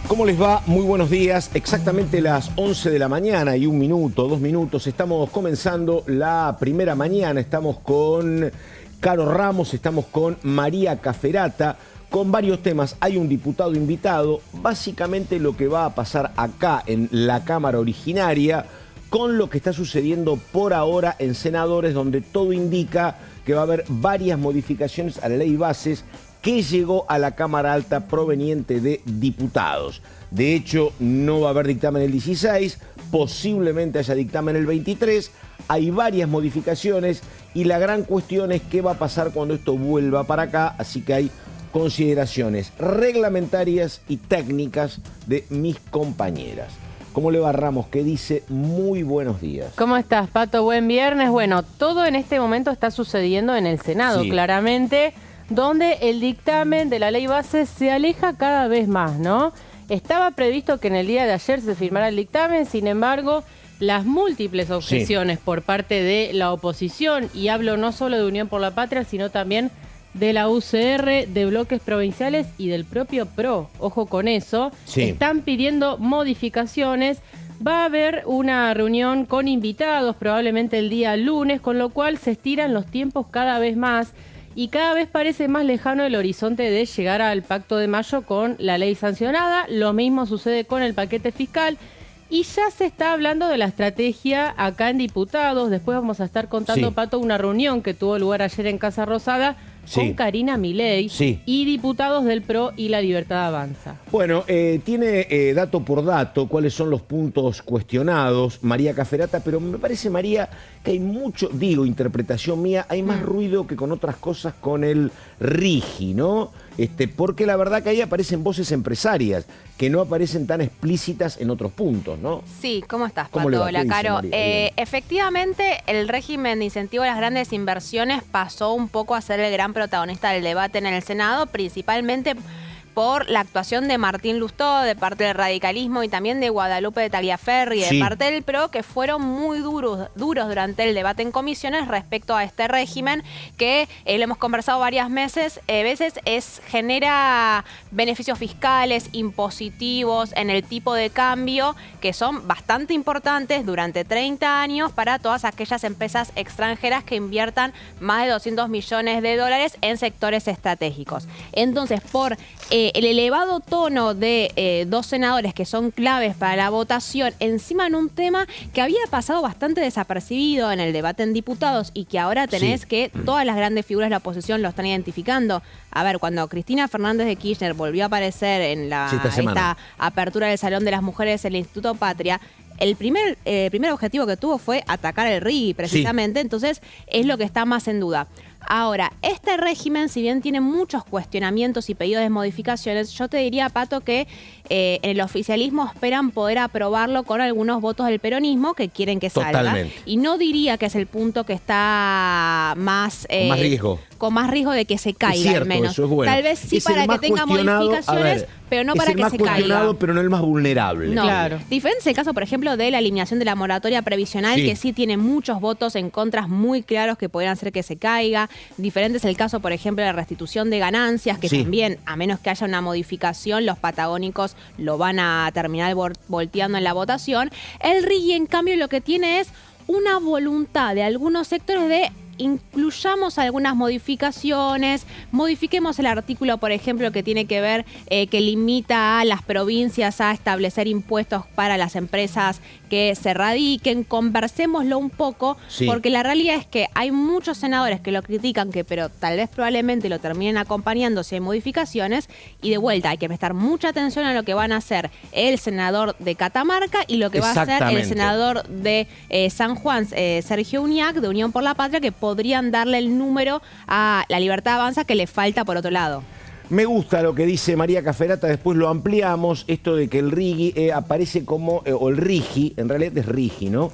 ¿Cómo les va? Muy buenos días. Exactamente las 11 de la mañana y 1 minuto, 2 minutos. Estamos comenzando la primera mañana. Estamos con Caro Ramos, estamos con María Cafferata, con varios temas. Hay un diputado invitado. Básicamente lo que va a pasar acá en la Cámara originaria con lo que está sucediendo por ahora en senadores, donde todo indica que va a haber varias modificaciones a la ley bases que llegó a la Cámara Alta proveniente de diputados. De hecho, no va a haber dictamen el 16, posiblemente haya dictamen el 23. Hay varias modificaciones y la gran cuestión es qué va a pasar cuando esto vuelva para acá, así que hay consideraciones reglamentarias y técnicas de mis compañeras. ¿Cómo le va, Ramos? ¿Qué dice? Muy buenos días. ¿Cómo estás, Pato? Buen viernes. Bueno, todo en este momento está sucediendo en el Senado, sí, claramente, donde el dictamen de la ley base se aleja cada vez más, ¿no? Estaba previsto que en el día de ayer se firmara el dictamen, sin embargo, las múltiples objeciones por parte de la oposición, y hablo no solo de Unión por la Patria, sino también de la UCR, de bloques provinciales y del propio PRO, ojo con eso, están pidiendo modificaciones. Va a haber una reunión con invitados, probablemente el día lunes, con lo cual se estiran los tiempos cada vez más. Y cada vez parece más lejano el horizonte de llegar al Pacto de Mayo con la ley sancionada. Lo mismo sucede con el paquete fiscal. Y ya se está hablando de la estrategia acá en diputados. Después vamos a estar contando, Pato, una reunión que tuvo lugar ayer en Casa Rosada con Karina Milei y diputados del PRO y La Libertad Avanza. Bueno, tiene dato por dato cuáles son los puntos cuestionados María Cafferata, pero me parece, María, que hay mucho, digo, interpretación mía, hay más ruido que con otras cosas con el RIGI, ¿no? Porque la verdad que ahí aparecen voces empresarias que no aparecen tan explícitas en otros puntos, ¿no? Sí, ¿cómo estás, Pato? Hola, Caro. Efectivamente, el régimen de incentivo a las grandes inversiones pasó un poco a ser el gran protagonista del debate en el Senado, principalmente por la actuación de Martín Lustó de parte del radicalismo y también de Guadalupe de Tagliaferri de parte del PRO, que fueron muy duros durante el debate en comisiones respecto a este régimen que lo hemos conversado varias veces, genera beneficios fiscales, impositivos en el tipo de cambio que son bastante importantes durante 30 años para todas aquellas empresas extranjeras que inviertan más de 200 millones de dólares en sectores estratégicos. Entonces, por el elevado tono de dos senadores que son claves para la votación, encima en un tema que había pasado bastante desapercibido en el debate en diputados y que ahora tenés que todas las grandes figuras de la oposición lo están identificando. A ver, cuando Cristina Fernández de Kirchner volvió a aparecer en esta apertura del Salón de las Mujeres en el Instituto Patria, el primer objetivo que tuvo fue atacar el RIGI, precisamente, entonces es lo que está más en duda. Ahora, este régimen, si bien tiene muchos cuestionamientos y pedidos de modificaciones, yo te diría, Pato, que en el oficialismo esperan poder aprobarlo con algunos votos del peronismo que quieren que salga. Y no diría que es el punto que está más con más riesgo de que se caiga, al menos. Eso es bueno. Tal vez sí para que tenga modificaciones, pero no para que se caiga. Es el más cuestionado, pero no el más vulnerable. No. Claro. Diferente es el caso, por ejemplo, de la eliminación de la moratoria previsional, que sí tiene muchos votos en contra muy claros que podrían hacer que se caiga. Diferente es el caso, por ejemplo, de la restitución de ganancias, que también, a menos que haya una modificación, los patagónicos lo van a terminar volteando en la votación. El RIGI, en cambio, lo que tiene es una voluntad de algunos sectores de incluyamos algunas modificaciones, modifiquemos el artículo, por ejemplo, que tiene que ver que limita a las provincias a establecer impuestos para las empresas que se radiquen, conversémoslo un poco, porque la realidad es que hay muchos senadores que lo critican, pero tal vez probablemente lo terminen acompañando si hay modificaciones, y de vuelta hay que prestar mucha atención a lo que van a hacer el senador de Catamarca y lo que va a hacer el senador de San Juan, Sergio Uñac, de Unión por la Patria, que podrían darle el número a La Libertad Avanza que le falta por otro lado. Me gusta lo que dice María Cafferata, después lo ampliamos, esto de que el RIGI aparece como, o el RIGI, en realidad es RIGI, ¿no?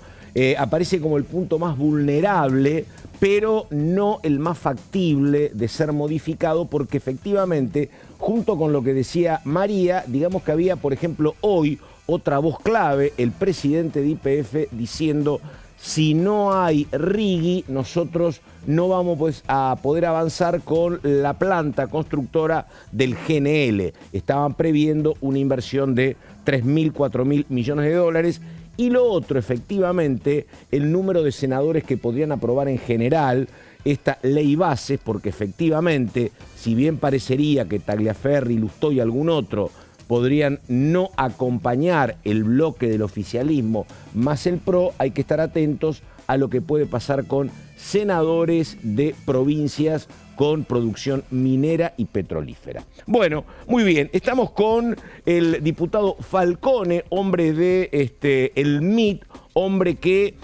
Aparece como el punto más vulnerable, pero no el más factible de ser modificado, porque efectivamente, junto con lo que decía María, digamos que había, por ejemplo, hoy otra voz clave, el presidente de YPF, diciendo: si no hay RIGI, nosotros no vamos pues, a poder avanzar con la planta constructora del GNL. Estaban previendo una inversión de 3.000, 4.000 millones de dólares. Y lo otro, efectivamente, el número de senadores que podrían aprobar en general esta ley bases, porque efectivamente, si bien parecería que Tagliaferri, Lustó y algún otro podrían no acompañar el bloque del oficialismo más el PRO, hay que estar atentos a lo que puede pasar con senadores de provincias con producción minera y petrolífera. Bueno, muy bien, estamos con el diputado Falcone, hombre de el MIT, hombre que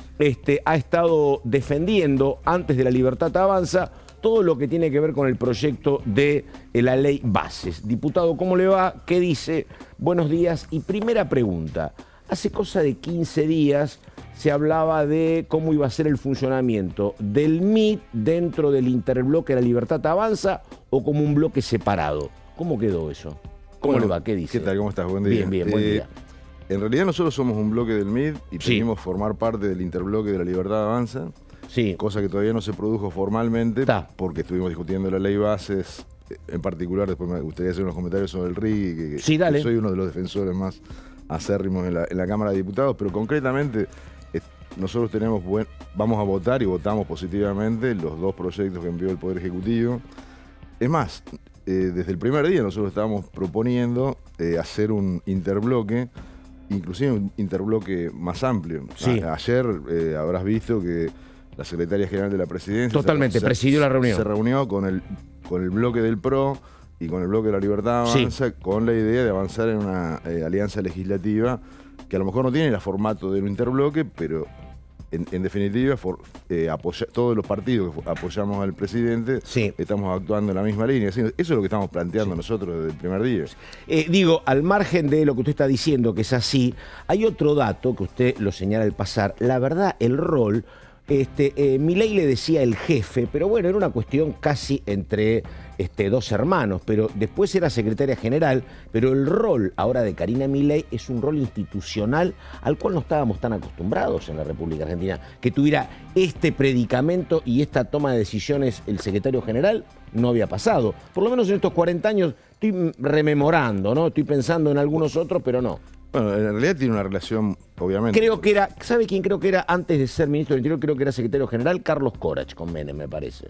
ha estado defendiendo antes de La Libertad Avanza todo lo que tiene que ver con el proyecto de la ley bases. Diputado, ¿cómo le va? ¿Qué dice? Buenos días. Y primera pregunta, hace cosa de 15 días se hablaba de cómo iba a ser el funcionamiento del MIT dentro del interbloque de La Libertad Avanza o como un bloque separado. ¿Cómo quedó eso? ¿Cómo le va? ¿Qué dice? ¿Qué tal? ¿Cómo estás? Buen día. Bien, buen día. En realidad nosotros somos un bloque del MIT y pedimos formar parte del interbloque de La Libertad Avanza. Sí. Cosa que todavía no se produjo formalmente porque estuvimos discutiendo la ley bases. En particular, después me gustaría hacer unos comentarios sobre el RIGI, que soy uno de los defensores más acérrimos en la Cámara de Diputados, pero concretamente nosotros vamos a votar y votamos positivamente los dos proyectos que envió el Poder Ejecutivo. Es más, desde el primer día nosotros estábamos proponiendo hacer un interbloque, inclusive un interbloque más amplio. Sí. Ayer habrás visto que la secretaria general de la Presidencia presidió la reunión. Se reunió con el bloque del PRO y con el bloque de La Libertad Avanza, con la idea de avanzar en una alianza legislativa que a lo mejor no tiene el formato de un interbloque, pero en definitiva todos los partidos que apoyamos al presidente estamos actuando en la misma línea. Eso es lo que estamos planteando nosotros desde el primer día. Digo, al margen de lo que usted está diciendo, que es así, hay otro dato que usted lo señala al pasar. La verdad, el rol... Milei le decía el jefe, pero bueno, era una cuestión casi entre dos hermanos, pero después era secretaria general, pero el rol ahora de Karina Milei es un rol institucional al cual no estábamos tan acostumbrados en la República Argentina, que tuviera este predicamento y esta toma de decisiones el secretario general, no había pasado. Por lo menos en estos 40 años estoy rememorando, ¿no? Estoy pensando en algunos otros, pero no. Bueno, en realidad tiene una relación, obviamente. Creo que era, ¿sabe quién creo que era antes de ser ministro del Interior? Creo que era secretario general, Carlos Corach con Menem, me parece.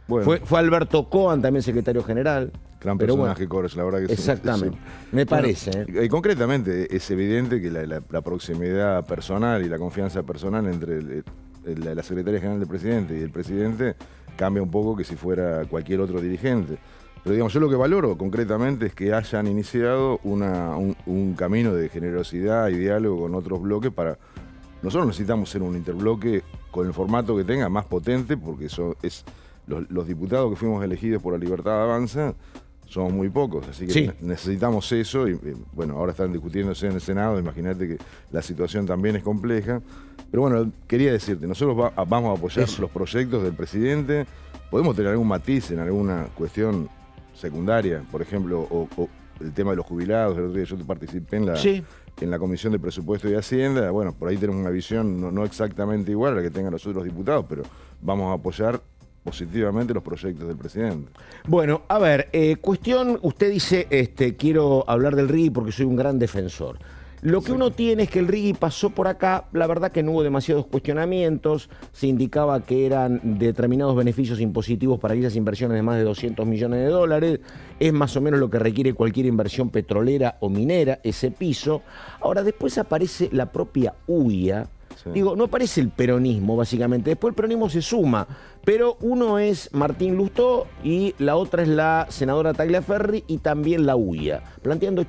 Bueno. Fue Alberto Coan, también secretario general. Gran personaje, Corach, la verdad que exactamente, me parece. Concretamente, es evidente que la proximidad personal y la confianza personal entre la secretaria general del presidente y el presidente cambia un poco que si fuera cualquier otro dirigente. Pero digamos, yo lo que valoro concretamente es que hayan iniciado un camino de generosidad y diálogo con otros bloques para... Nosotros necesitamos ser un interbloque con el formato que tenga más potente, porque los diputados que fuimos elegidos por La Libertad Avanza somos muy pocos, así que necesitamos eso y bueno, ahora están discutiéndose en el Senado, imagínate que la situación también es compleja. Pero bueno, quería decirte, nosotros vamos a apoyar los proyectos del presidente, podemos tener algún matiz en alguna cuestión secundaria, por ejemplo, o el tema de los jubilados. El otro día yo participé en la Comisión de Presupuesto y Hacienda. Bueno, por ahí tenemos una visión no exactamente igual a la que tengan los otros diputados, pero vamos a apoyar positivamente los proyectos del presidente. Bueno, a ver, cuestión, usted dice, quiero hablar del RIGI porque soy un gran defensor. Lo que uno tiene es que el RIGI pasó por acá, la verdad que no hubo demasiados cuestionamientos, se indicaba que eran determinados beneficios impositivos para aquellas inversiones de más de 200 millones de dólares, es más o menos lo que requiere cualquier inversión petrolera o minera, ese piso. Ahora, después aparece la propia UIA, digo, no aparece el peronismo básicamente, después el peronismo se suma, pero uno es Martín Lustó y la otra es la senadora Tagliaferri y también la UIA, planteando,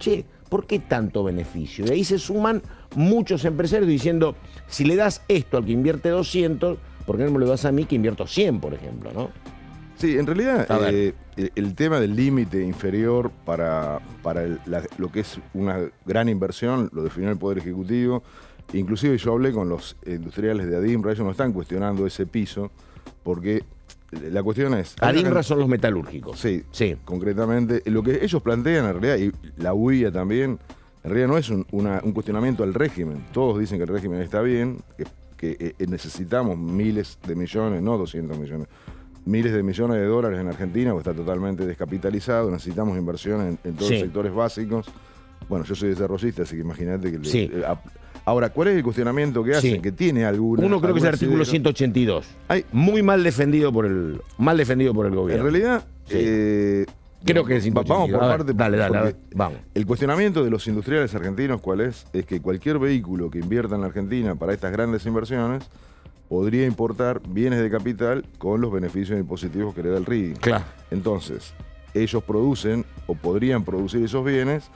¿por qué tanto beneficio? Y ahí se suman muchos empresarios diciendo, si le das esto al que invierte 200, ¿por qué no me lo das a mí que invierto 100, por ejemplo, no? Sí, en realidad el tema del límite inferior para lo que es una gran inversión lo definió el Poder Ejecutivo. Inclusive yo hablé con los industriales de ADIMRA, ellos no están cuestionando ese piso, porque la cuestión es... ADIMRA son los metalúrgicos. Sí, concretamente. Lo que ellos plantean en realidad, y la UIA también, en realidad no es un cuestionamiento al régimen. Todos dicen que el régimen está bien, que que necesitamos miles de millones, no 200 millones, miles de millones de dólares en Argentina, porque está totalmente descapitalizado, necesitamos inversión en todos los sectores básicos. Bueno, yo soy desarrollista, así que imagínate que... Ahora, ¿cuál es el cuestionamiento que hacen? Que tiene alguna... Uno creo que es el artículo 182. Muy mal defendido por el gobierno. En realidad... creo que es 182. Vamos por parte. Dale, vamos. El cuestionamiento de los industriales argentinos, ¿cuál es? Es que cualquier vehículo que invierta en la Argentina para estas grandes inversiones podría importar bienes de capital con los beneficios impositivos que le da el RIGI. Claro. Entonces, ellos producen o podrían producir esos bienes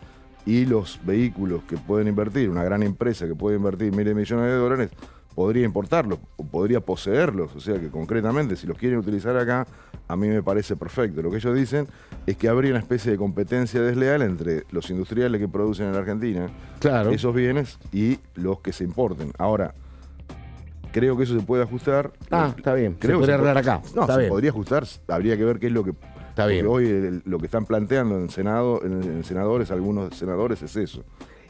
y los vehículos que pueden invertir, una gran empresa que puede invertir miles de millones de dólares, podría importarlos o podría poseerlos. O sea que concretamente, si los quieren utilizar acá, a mí me parece perfecto. Lo que ellos dicen es que habría una especie de competencia desleal entre los industriales que producen en la Argentina esos bienes y los que se importen. Ahora, creo que eso se puede ajustar. Está bien. Creo se podría arreglar acá. No, se podría ajustar. Habría que ver qué es lo que... Está bien. Hoy lo que están planteando en senadores, algunos senadores, es eso.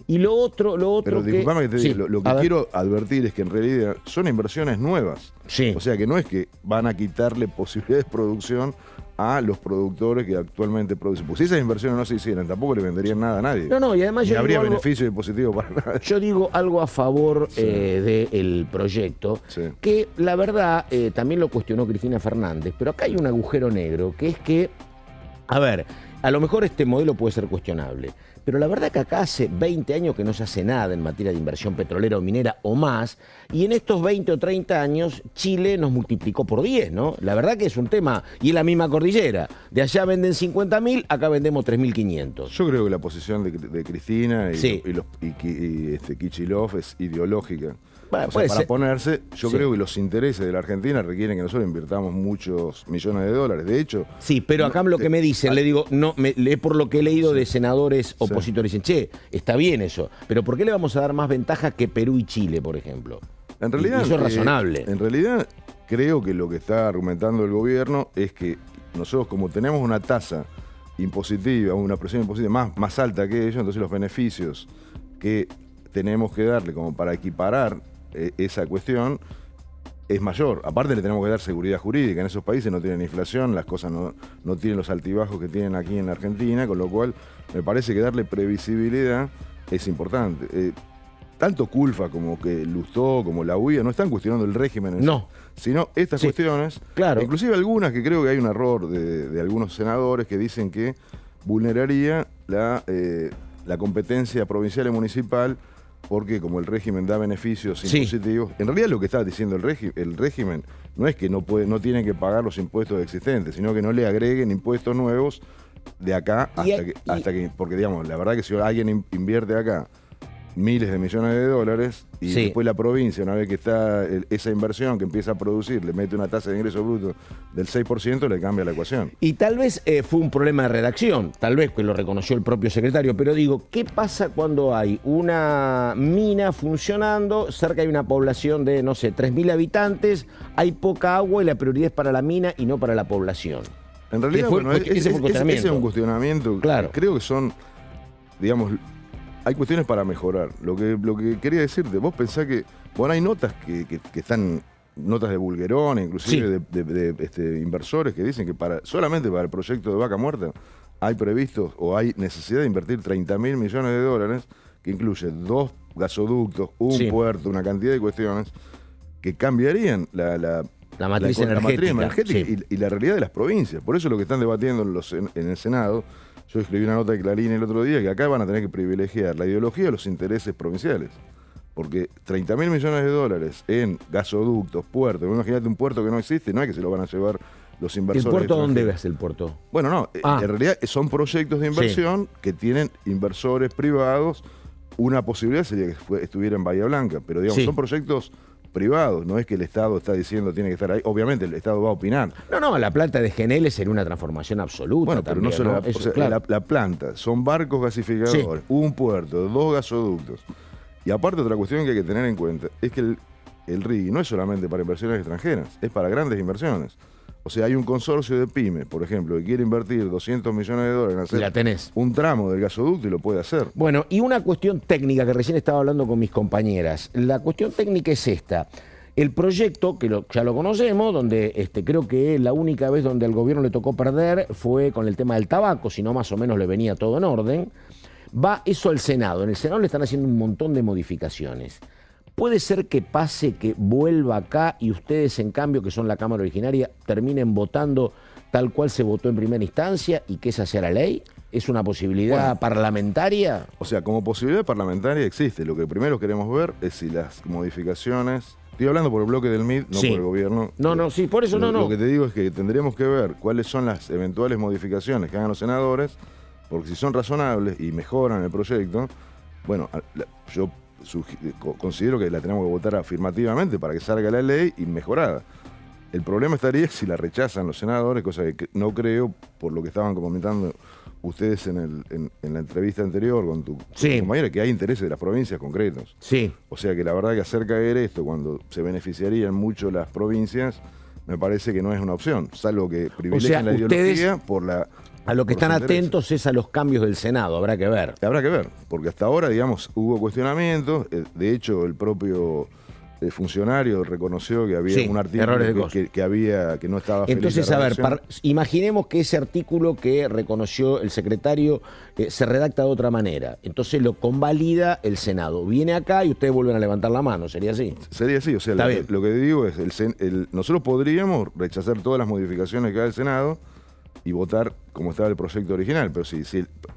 Y lo otro Pero disculpame que te diga, lo que quiero advertir es que en realidad son inversiones nuevas. O sea que no es que van a quitarle posibilidades de producción a los productores que actualmente producen. Pues si esas inversiones no se hicieran, tampoco le venderían nada a nadie. No, y además ni habría beneficio positivo para nadie. Yo digo algo a favor del proyecto, que la verdad también lo cuestionó Cristina Fernández, pero acá hay un agujero negro, que es que, a lo mejor este modelo puede ser cuestionable, pero la verdad que acá hace 20 años que no se hace nada en materia de inversión petrolera o minera o más, y en estos 20 o 30 años Chile nos multiplicó por 10, ¿no? La verdad que es un tema, y es la misma cordillera. De allá venden 50.000, acá vendemos 3.500. Yo creo que la posición de Cristina y Kicillof es ideológica. Bueno, para ponerse, yo creo que los intereses de la Argentina requieren que nosotros invirtamos muchos millones de dólares. De hecho... Sí, pero acá lo que me dicen, le digo, por lo que he leído de senadores opositores, dicen, está bien eso, pero ¿por qué le vamos a dar más ventaja que Perú y Chile, por ejemplo? En realidad, eso es razonable. En realidad, creo que lo que está argumentando el gobierno es que nosotros, como tenemos una tasa impositiva, una presión impositiva más alta que ellos, entonces los beneficios que tenemos que darle como para equiparar esa cuestión es mayor. Aparte le tenemos que dar seguridad jurídica. En esos países no tienen inflación, las cosas no tienen los altibajos que tienen aquí en Argentina, con lo cual me parece que darle previsibilidad es importante. Tanto Culfa como que Lustó, como la UIA, no están cuestionando el régimen en sí, sino estas cuestiones, inclusive algunas que creo que hay un error de algunos senadores que dicen que vulneraría la competencia provincial y municipal, porque como el régimen da beneficios impositivos, en realidad lo que está diciendo el régimen no es que no tienen que pagar los impuestos existentes, sino que no le agreguen impuestos nuevos de acá hasta que, porque digamos, la verdad que si alguien invierte acá miles de millones de dólares y después la provincia, una vez que está esa inversión que empieza a producir, le mete una tasa de ingreso bruto del 6%, le cambia la ecuación. Y tal vez fue un problema de redacción, tal vez que lo reconoció el propio secretario, pero digo, ¿qué pasa cuando hay una mina funcionando, cerca hay una población de, no sé, 3.000 habitantes, hay poca agua y la prioridad es para la mina y no para la población? En realidad, ese es un cuestionamiento. Claro. Creo que son, digamos... Hay cuestiones para mejorar. Lo que quería decirte, vos pensás que, bueno, hay notas que están, notas de Bulguerón, inclusive de inversores que dicen que solamente para el proyecto de Vaca Muerta hay previstos o hay necesidad de invertir 30.000 millones de dólares, que incluye 2 gasoductos, un puerto, una cantidad de cuestiones que cambiarían la matriz energética y la realidad de las provincias. Por eso lo que están debatiendo en el Senado. Yo escribí una nota de Clarín el otro día que acá van a tener que privilegiar la ideología de los intereses provinciales. Porque 30.000 millones de dólares en gasoductos, puertos, imagínate un puerto que no existe, no es que se lo van a llevar los inversores. ¿El puerto dónde ves el puerto? Bueno, no, en realidad son proyectos de inversión que tienen inversores privados. Una posibilidad sería que estuviera en Bahía Blanca, pero digamos, son proyectos privados, no es que el Estado está diciendo tiene que estar ahí. Obviamente el Estado va a opinar. No, la planta de GNL sería una transformación absoluta. Bueno, pero también, no solo la planta, son barcos gasificadores, un puerto, 2 gasoductos. Y aparte otra cuestión que hay que tener en cuenta es que el RIGI no es solamente para inversiones extranjeras, es para grandes inversiones. O sea, hay un consorcio de pymes, por ejemplo, que quiere invertir 200 millones de dólares en hacer un tramo del gasoducto y lo puede hacer. Bueno, y una cuestión técnica que recién estaba hablando con mis compañeras. La cuestión técnica es esta. El proyecto, que ya lo conocemos, donde creo que la única vez donde al gobierno le tocó perder fue con el tema del tabaco, si no más o menos le venía todo en orden, va eso al Senado. En el Senado le están haciendo un montón de modificaciones. ¿Puede ser que pase, que vuelva acá y ustedes, en cambio, que son la Cámara originaria, terminen votando tal cual se votó en primera instancia y que esa sea la ley? ¿Es una posibilidad parlamentaria? O sea, como posibilidad parlamentaria existe. Lo que primero queremos ver es si las modificaciones... Estoy hablando por el bloque del MID, no por el gobierno. No, sí, por eso no. Lo que te digo es que tendremos que ver cuáles son las eventuales modificaciones que hagan los senadores, porque si son razonables y mejoran el proyecto, bueno, yo considero que la tenemos que votar afirmativamente para que salga la ley y mejorada. El problema estaría si la rechazan los senadores, cosa que no creo, por lo que estaban comentando ustedes en la entrevista anterior con tu compañera, que hay intereses de las provincias concretos. Sí. O sea que la verdad que hacer caer esto cuando se beneficiarían mucho las provincias, me parece que no es una opción, salvo que privilegien la ideología por la... A lo que están atentos es a los cambios del Senado, habrá que ver. Habrá que ver, porque hasta ahora, digamos, hubo cuestionamientos, de hecho el propio... El funcionario reconoció que había un artículo que no estaba feliz. Entonces, a ver, imaginemos que ese artículo que reconoció el secretario se redacta de otra manera. Entonces lo convalida el Senado. Viene acá y ustedes vuelven a levantar la mano. ¿Sería así? Sería así. O sea, lo que digo es, nosotros podríamos rechazar todas las modificaciones que haga el Senado y votar como estaba el proyecto original, pero si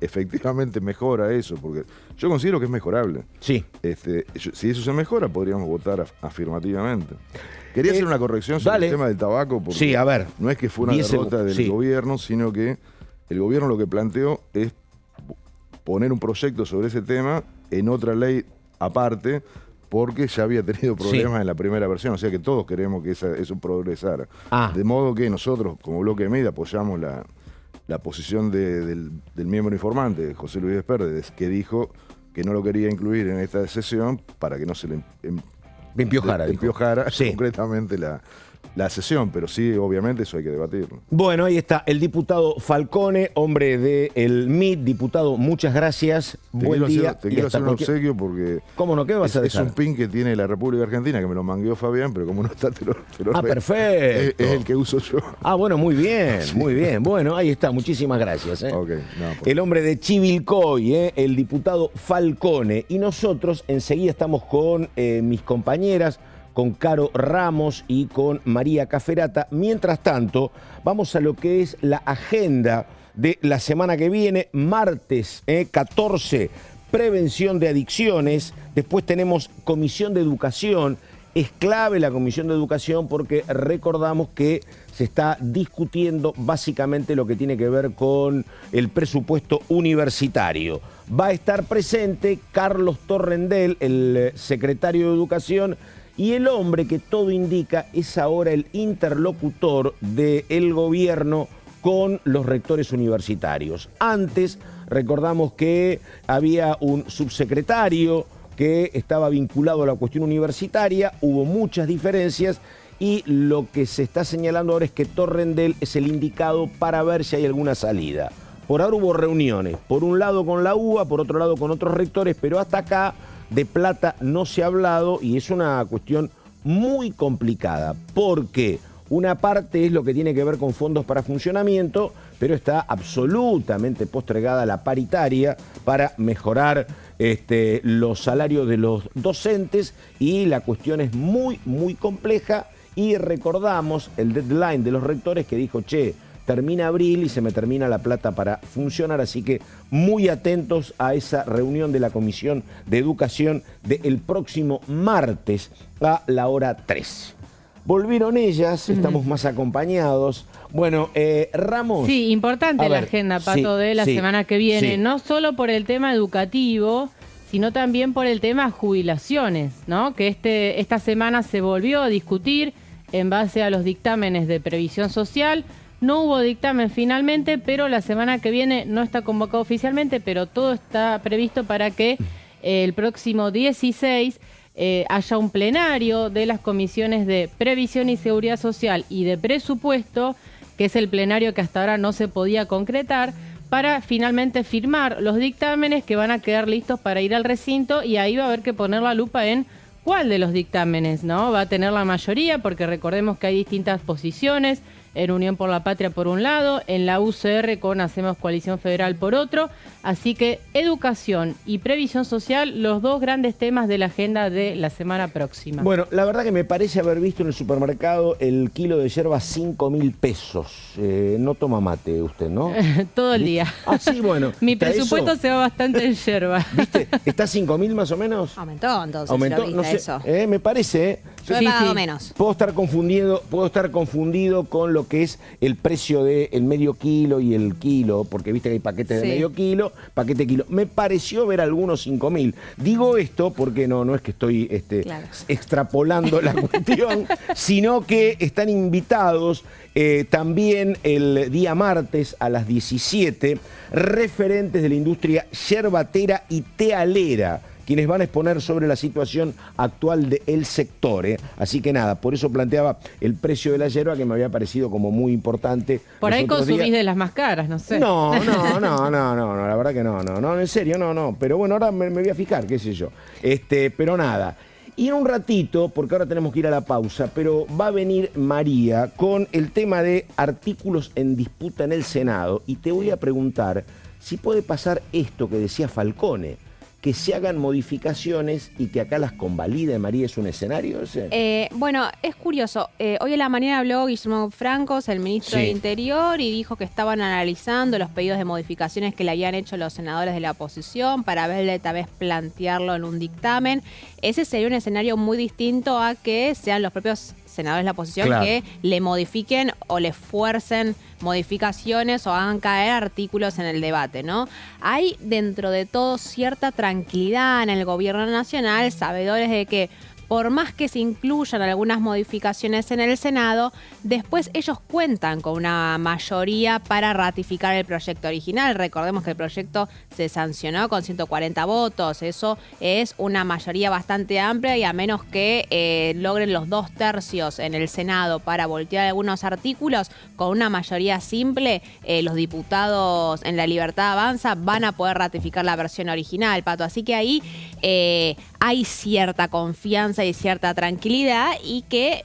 efectivamente mejora eso, porque yo considero que es mejorable. Sí. Si eso se mejora, podríamos votar afirmativamente. Quería hacer una corrección sobre el tema del tabaco, porque sí, a ver, no es que fue una derrota del gobierno, sino que el gobierno lo que planteó es poner un proyecto sobre ese tema en otra ley aparte, porque ya había tenido problemas en la primera versión, o sea que todos queremos que eso progresara. De modo que nosotros, como bloque de MID, apoyamos la posición del miembro informante, José Luis Despérez, que dijo que no lo quería incluir en esta sesión para que no se le empiojara concretamente la sesión, pero sí, obviamente, eso hay que debatirlo. Bueno, ahí está el diputado Falcone, hombre del MID. Diputado, muchas gracias. Buen día. Te quiero hacer un obsequio porque... ¿Cómo no? ¿Qué vas a dejar? Es un pin que tiene la República Argentina, que me lo mangueó Fabián, pero como no está, te lo perfecto. Es el que uso yo. Bueno, muy bien, muy bien. Bueno, ahí está, muchísimas gracias. El hombre de Chivilcoy, el diputado Falcone. Y nosotros enseguida estamos con mis compañeras, con Caro Ramos y con María Caferata. Mientras tanto, vamos a lo que es la agenda de la semana que viene, martes 14, prevención de adicciones. Después tenemos Comisión de Educación. Es clave la Comisión de Educación porque recordamos que se está discutiendo básicamente lo que tiene que ver con el presupuesto universitario. Va a estar presente Carlos Torrendel, el secretario de Educación, y el hombre que todo indica es ahora el interlocutor del gobierno con los rectores universitarios. Antes recordamos que había un subsecretario que estaba vinculado a la cuestión universitaria, hubo muchas diferencias y lo que se está señalando ahora es que Torrendel es el indicado para ver si hay alguna salida. Por ahora hubo reuniones, por un lado con la UBA, por otro lado con otros rectores, pero hasta acá de plata no se ha hablado y es una cuestión muy complicada porque una parte es lo que tiene que ver con fondos para funcionamiento, pero está absolutamente postergada la paritaria para mejorar los salarios de los docentes y la cuestión es muy, muy compleja y recordamos el deadline de los rectores que dijo, termina abril y se me termina la plata para funcionar, así que muy atentos a esa reunión de la Comisión de Educación del próximo martes a la hora 3. Volvieron ellas, estamos más acompañados. Bueno, Ramos... Sí, importante la agenda, Pato, de la semana que viene, no solo por el tema educativo, sino también por el tema jubilaciones, ¿no? Que esta semana se volvió a discutir en base a los dictámenes de previsión social. No hubo dictamen finalmente, pero la semana que viene no está convocado oficialmente, pero todo está previsto para que el próximo 16 haya un plenario de las comisiones de Previsión y Seguridad Social y de Presupuesto, que es el plenario que hasta ahora no se podía concretar, para finalmente firmar los dictámenes que van a quedar listos para ir al recinto y ahí va a haber que poner la lupa en cuál de los dictámenes, ¿no? Va a tener la mayoría, porque recordemos que hay distintas posiciones, en Unión por la Patria por un lado, en la UCR con Hacemos Coalición Federal por otro, así que educación y previsión social, los dos grandes temas de la agenda de la semana próxima. Bueno, la verdad que me parece haber visto en el supermercado el kilo de yerba 5.000 pesos. No toma mate usted, ¿no? Todo el día. Ah, sí, bueno. Mi presupuesto se va bastante en yerba. ¿Viste? ¿Está 5.000 más o menos? Aumentó entonces. Aumentó, no sé, eso. Me parece. Yo he pagado menos. Puedo estar confundido con lo que es el precio del medio kilo y el kilo, porque viste que hay paquetes de medio kilo, paquete de kilo. Me pareció ver algunos 5.000. Digo esto porque no es que estoy extrapolando la cuestión, sino que están invitados también el día martes a las 17 referentes de la industria yerbatera y tealera, quienes van a exponer sobre la situación actual del sector. Así que nada, por eso planteaba el precio de la yerba, que me había parecido como muy importante. Por ahí consumís de las más caras, no sé. No, la verdad que no, en serio, no. Pero bueno, ahora me voy a fijar, qué sé yo. Pero nada. Y en un ratito, porque ahora tenemos que ir a la pausa, pero va a venir María con el tema de artículos en disputa en el Senado. Y te voy a preguntar si puede pasar esto que decía Falcone, que se hagan modificaciones y que acá las convalide. María, ¿es un escenario ese? Bueno, es curioso. Hoy en la mañana habló Guillermo Francos, el ministro del Interior, y dijo que estaban analizando los pedidos de modificaciones que le habían hecho los senadores de la oposición para ver tal vez plantearlo en un dictamen. Ese sería un escenario muy distinto a que sean los propios senadores de la oposición que le modifiquen o le fuercen modificaciones o hagan caer artículos en el debate, ¿no? Hay dentro de todo cierta tranquilidad en el gobierno nacional, sabedores de que por más que se incluyan algunas modificaciones en el Senado, después ellos cuentan con una mayoría para ratificar el proyecto original. Recordemos que el proyecto se sancionó con 140 votos. Eso es una mayoría bastante amplia y a menos que logren los 2/3 en el Senado para voltear algunos artículos, con una mayoría simple, los diputados en La Libertad Avanza van a poder ratificar la versión original, Pato. Así que ahí hay cierta confianza y cierta tranquilidad, y que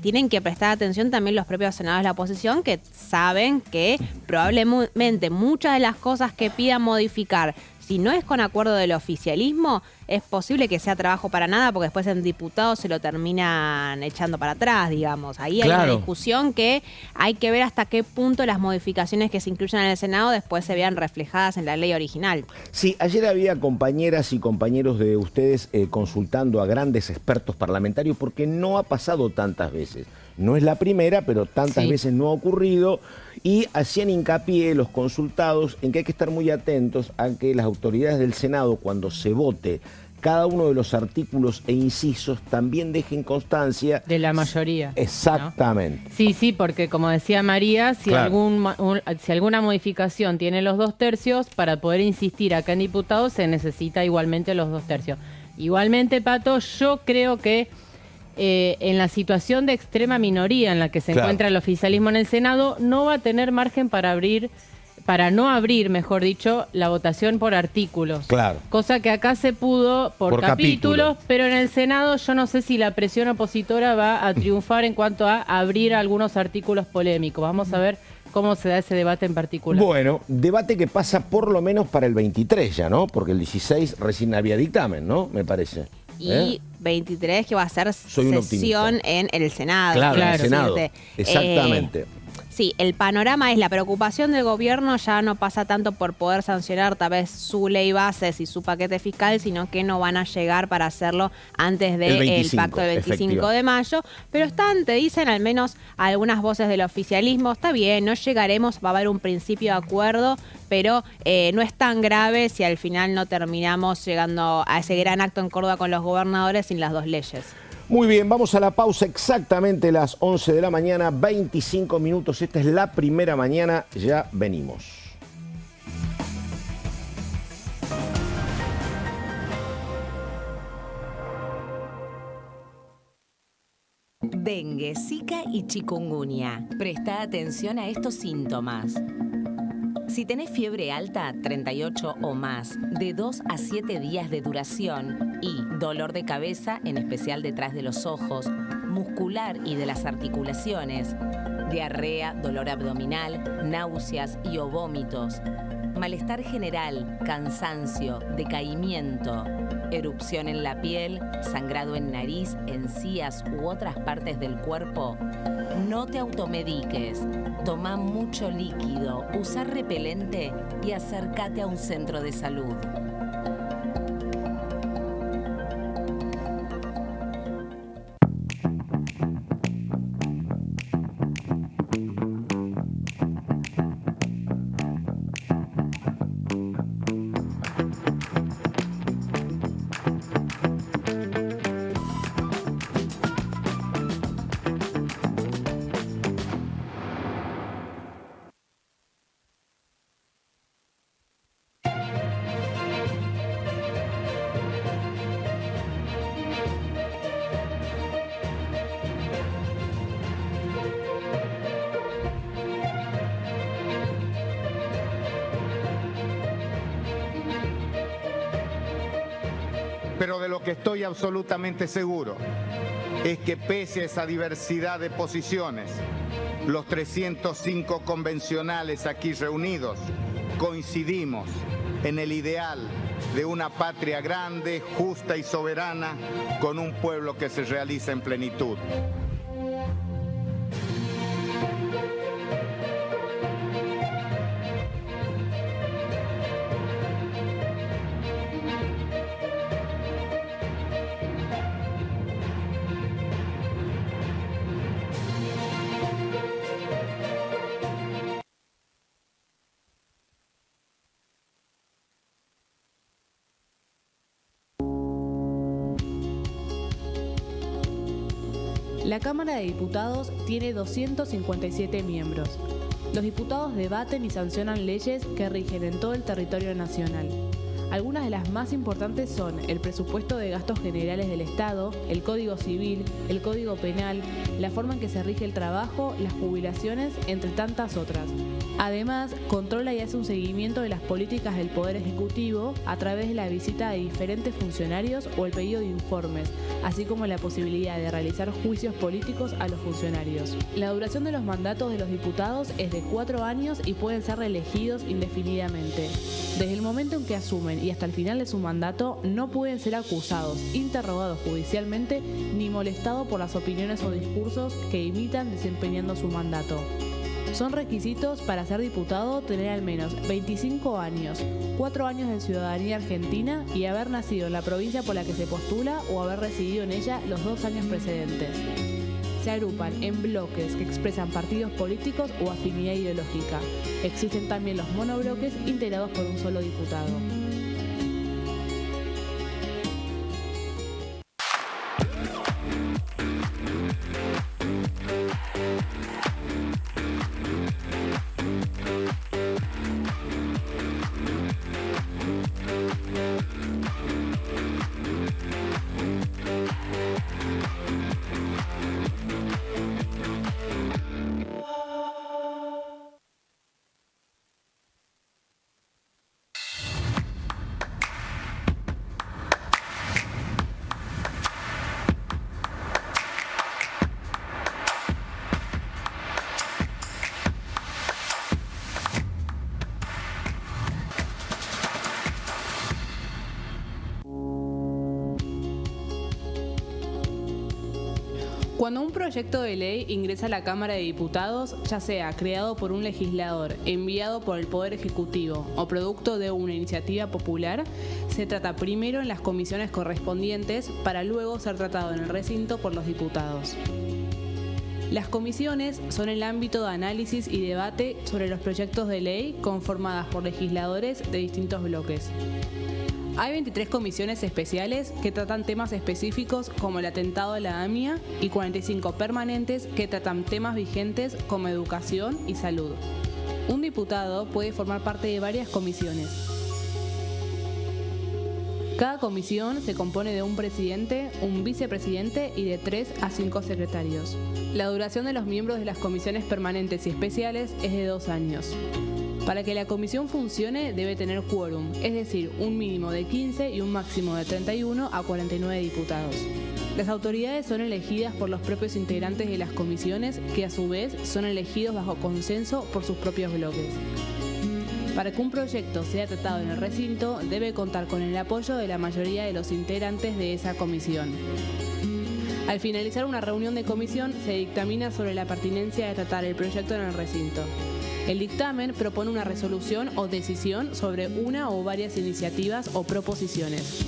tienen que prestar atención también los propios senadores de la oposición, que saben que probablemente muchas de las cosas que pidan modificar, si no es con acuerdo del oficialismo, es posible que sea trabajo para nada, porque después en diputados se lo terminan echando para atrás, digamos. Ahí hay una discusión que hay que ver hasta qué punto las modificaciones que se incluyan en el Senado después se vean reflejadas en la ley original. Sí, ayer había compañeras y compañeros de ustedes consultando a grandes expertos parlamentarios, porque no ha pasado tantas veces. No es la primera, pero tantas veces no ha ocurrido, y hacían hincapié los consultados en que hay que estar muy atentos a que las autoridades del Senado, cuando se vote cada uno de los artículos e incisos, también dejen constancia de la mayoría. Exactamente. ¿No? Sí, porque como decía María, si alguna modificación tiene los 2/3, para poder insistir acá en diputados se necesita igualmente los 2/3. Igualmente, Pato, yo creo que en la situación de extrema minoría en la que se encuentra el oficialismo en el Senado, no va a tener margen para no abrir, mejor dicho, la votación por artículos. Claro. Cosa que acá se pudo por capítulos, pero en el Senado yo no sé si la presión opositora va a triunfar en cuanto a abrir algunos artículos polémicos. Vamos a ver cómo se da ese debate en particular. Bueno, debate que pasa por lo menos para el 23 ya, ¿no? Porque el 16 recién había dictamen, ¿no? Me parece. Y 23 que va a ser sesión en el Senado. Claro, en el Senado. Exactamente. Sí, el panorama es la preocupación del gobierno, ya no pasa tanto por poder sancionar tal vez su ley bases y su paquete fiscal, sino que no van a llegar para hacerlo antes del pacto del 25 de mayo. Pero te dicen al menos algunas voces del oficialismo, está bien, no llegaremos, va a haber un principio de acuerdo, pero no es tan grave si al final no terminamos llegando a ese gran acto en Córdoba con los gobernadores sin las dos leyes. Muy bien, vamos a la pausa, exactamente las 11 de la mañana, 25 minutos. Esta es la primera mañana, ya venimos. Dengue, Zika y chikungunya. Presta atención a estos síntomas. Si tenés fiebre alta, 38 o más, de 2 a 7 días de duración y dolor de cabeza, en especial detrás de los ojos, muscular y de las articulaciones, diarrea, dolor abdominal, náuseas y o vómitos, malestar general, cansancio, decaimiento, erupción en la piel, sangrado en nariz, encías u otras partes del cuerpo, no te automediques. Toma mucho líquido, usa repelente y acércate a un centro de salud. Pero de lo que estoy absolutamente seguro es que pese a esa diversidad de posiciones, los 305 convencionales aquí reunidos coincidimos en el ideal de una patria grande, justa y soberana, con un pueblo que se realiza en plenitud. La Cámara de Diputados tiene 257 miembros. Los diputados debaten y sancionan leyes que rigen en todo el territorio nacional. Algunas de las más importantes son el presupuesto de gastos generales del Estado, el Código Civil, el Código Penal, la forma en que se rige el trabajo, las jubilaciones, entre tantas otras. Además, controla y hace un seguimiento de las políticas del Poder Ejecutivo a través de la visita de diferentes funcionarios o el pedido de informes, así como la posibilidad de realizar juicios políticos a los funcionarios. La duración de los mandatos de los diputados es de 4 años y pueden ser reelegidos indefinidamente. Desde el momento en que asumen y hasta el final de su mandato, no pueden ser acusados, interrogados judicialmente, ni molestados por las opiniones o discursos que imitan desempeñando su mandato. Son requisitos para ser diputado tener al menos 25 años, 4 años de ciudadanía argentina y haber nacido en la provincia por la que se postula o haber residido en ella los 2 años precedentes. Se agrupan en bloques que expresan partidos políticos o afinidad ideológica. Existen también los monobloques integrados por un solo diputado. Cuando un proyecto de ley ingresa a la Cámara de Diputados, ya sea creado por un legislador, enviado por el Poder Ejecutivo o producto de una iniciativa popular, se trata primero en las comisiones correspondientes para luego ser tratado en el recinto por los diputados. Las comisiones son el ámbito de análisis y debate sobre los proyectos de ley conformadas por legisladores de distintos bloques. Hay 23 comisiones especiales que tratan temas específicos como el atentado a la AMIA y 45 permanentes que tratan temas vigentes como educación y salud. Un diputado puede formar parte de varias comisiones. Cada comisión se compone de un presidente, un vicepresidente y de 3 a 5 secretarios. La duración de los miembros de las comisiones permanentes y especiales es de 2 años. Para que la comisión funcione debe tener quórum, es decir, un mínimo de 15 y un máximo de 31 a 49 diputados. Las autoridades son elegidas por los propios integrantes de las comisiones, que a su vez son elegidos bajo consenso por sus propios bloques. Para que un proyecto sea tratado en el recinto, debe contar con el apoyo de la mayoría de los integrantes de esa comisión. Al finalizar una reunión de comisión, se dictamina sobre la pertinencia de tratar el proyecto en el recinto. El dictamen propone una resolución o decisión sobre una o varias iniciativas o proposiciones.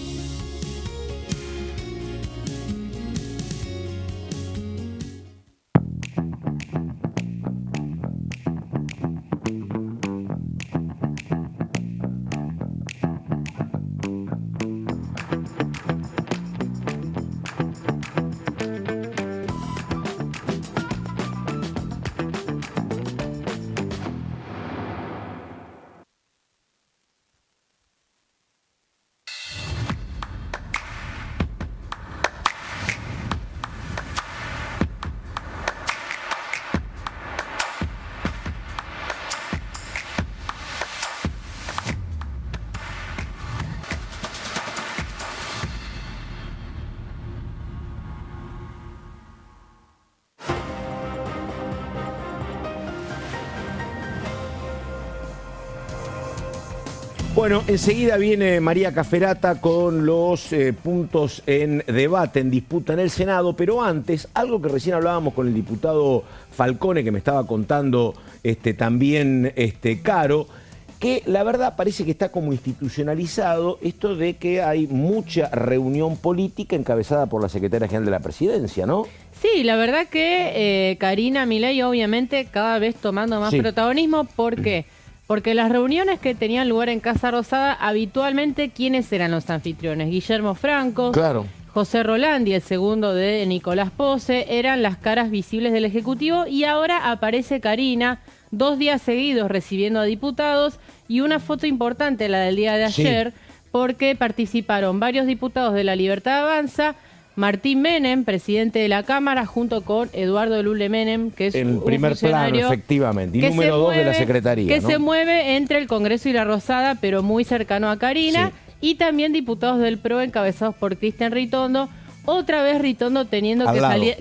Bueno, enseguida viene María Cafferata con los puntos en debate, en disputa en el Senado, pero antes, algo que recién hablábamos con el diputado Falcone, que me estaba contando también Caro, que la verdad parece que está como institucionalizado esto de que hay mucha reunión política encabezada por la secretaria general de la Presidencia, ¿no? Sí, la verdad que Karina Milei obviamente cada vez tomando más protagonismo. ¿Por qué? Porque las reuniones que tenían lugar en Casa Rosada, habitualmente, ¿quiénes eran los anfitriones? Guillermo Franco, claro, José Rolandi, el segundo de Nicolás Pose, eran las caras visibles del Ejecutivo, y ahora aparece Karina 2 días seguidos recibiendo a diputados, y una foto importante, la del día de ayer, porque participaron varios diputados de La Libertad Avanza, Martín Menem, presidente de la Cámara, junto con Eduardo Lule Menem, que es en primer plano, efectivamente, y número 2 de la Secretaría. Que se mueve entre el Congreso y la Rosada, pero muy cercano a Karina, y también diputados del PRO encabezados por Cristian Ritondo. Otra vez Ritondo teniendo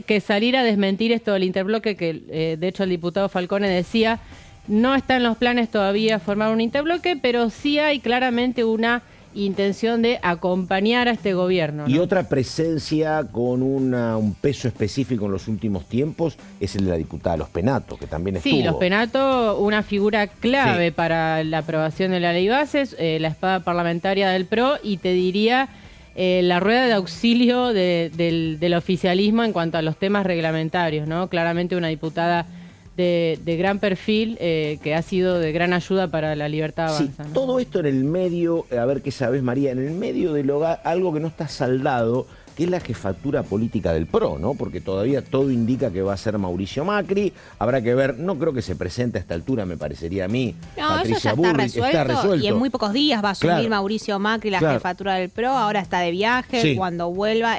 que salir a desmentir esto del interbloque, que de hecho el diputado Falcone decía, no está en los planes todavía formar un interbloque, pero sí hay claramente una intención de acompañar a este gobierno, ¿no? Y otra presencia con un peso específico en los últimos tiempos es el de la diputada Los Penato, que también estuvo. Sí, Los Penato, una figura clave para la aprobación de la ley bases, la espada parlamentaria del PRO, y te diría la rueda de auxilio del oficialismo en cuanto a los temas reglamentarios, ¿no? Claramente una diputada de gran perfil, que ha sido de gran ayuda para La Libertad Avanza, ¿no? Todo esto en el medio, a ver qué sabes, María, en el medio del hogar, algo que no está saldado, que es la jefatura política del PRO, ¿no? Porque todavía todo indica que va a ser Mauricio Macri, habrá que ver, no creo que se presente a esta altura, me parecería a mí. No, Patricia eso ya Bullrich, está resuelto, y en muy pocos días va a asumir Mauricio Macri la jefatura del PRO, ahora está de viaje, cuando vuelva,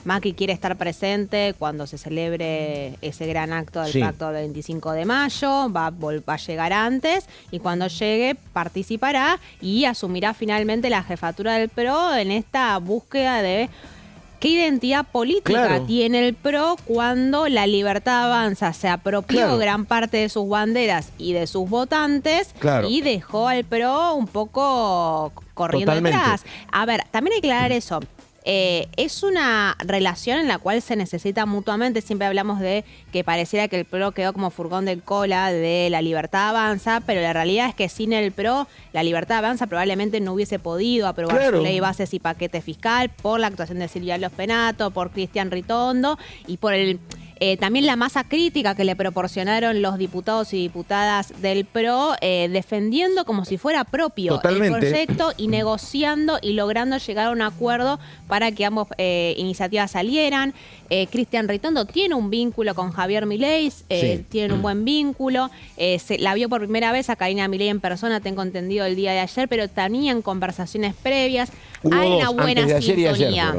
Macri quiere estar presente cuando se celebre ese gran acto del pacto del 25 de mayo, va a llegar antes, y cuando llegue participará y asumirá finalmente la jefatura del PRO en esta búsqueda de ¿qué identidad política tiene el PRO cuando La Libertad Avanza se apropió gran parte de sus banderas y de sus votantes y dejó al PRO un poco corriendo detrás? A ver, también hay que aclarar eso. Es una relación en la cual se necesita mutuamente. Siempre hablamos de que pareciera que el PRO quedó como furgón de cola de La Libertad Avanza, pero la realidad es que sin el PRO, La Libertad Avanza probablemente no hubiese podido aprobar su ley bases y paquete fiscal por la actuación de Silvia Los Penato, por Cristian Ritondo y por el también la masa crítica que le proporcionaron los diputados y diputadas del PRO, defendiendo como si fuera propio el proyecto y negociando y logrando llegar a un acuerdo para que ambas iniciativas salieran. Cristian Ritondo tiene un vínculo con Javier Milei, tienen un buen vínculo. La vio por primera vez a Karina Milei en persona, tengo entendido, el día de ayer, pero tenían conversaciones previas. Hay una buena sintonía.